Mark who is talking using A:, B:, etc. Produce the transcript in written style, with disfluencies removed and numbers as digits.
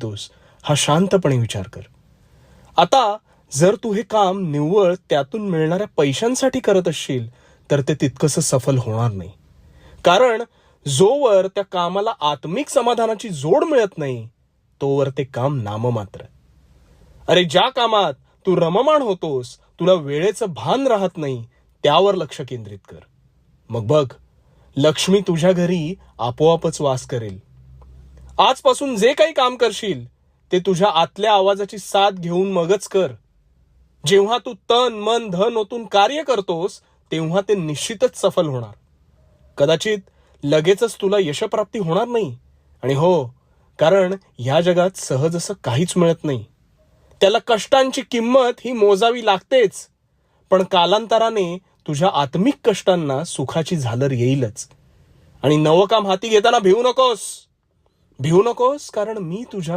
A: तोस हा शांतपणे विचार कर. आता जर तू हे काम निव्वळ त्यातून मिळणाऱ्या पैशांसाठी करत असशील तर ते तितकंसं सफल होणार नाही. कारण जोवर त्या कामाला आत्मिक समाधानाची जोड मिळत नाही तोवर ते काम नाममात्र. अरे ज्या कामात तू रममाण होतोस, तुला वेळेचं भान राहत नाही, त्यावर लक्ष केंद्रित कर. मग बघ, लक्ष्मी तुझ्या घरी आपोआपच वास करेल. आजपासून जे काही काम करशील ते तुझ्या आतल्या आवाजाची साथ घेऊन मगच कर. जेव्हा तू तन मन धन ओतून कार्य करतोस तेव्हा ते निश्चितच सफल होणार. कदाचित लगेचच तुला यशप्राप्ती होणार नाही. आणि हो, कारण ह्या जगात सहज असं काहीच मिळत नाही. त्याला कष्टांची किंमत ही मोजावी लागतेच. पण कालांतराने तुझ्या आत्मिक कष्टांना सुखाची झालर येईलच. आणि नवं काम हाती घेताना भिवू नकोस कारण मी तुझ्या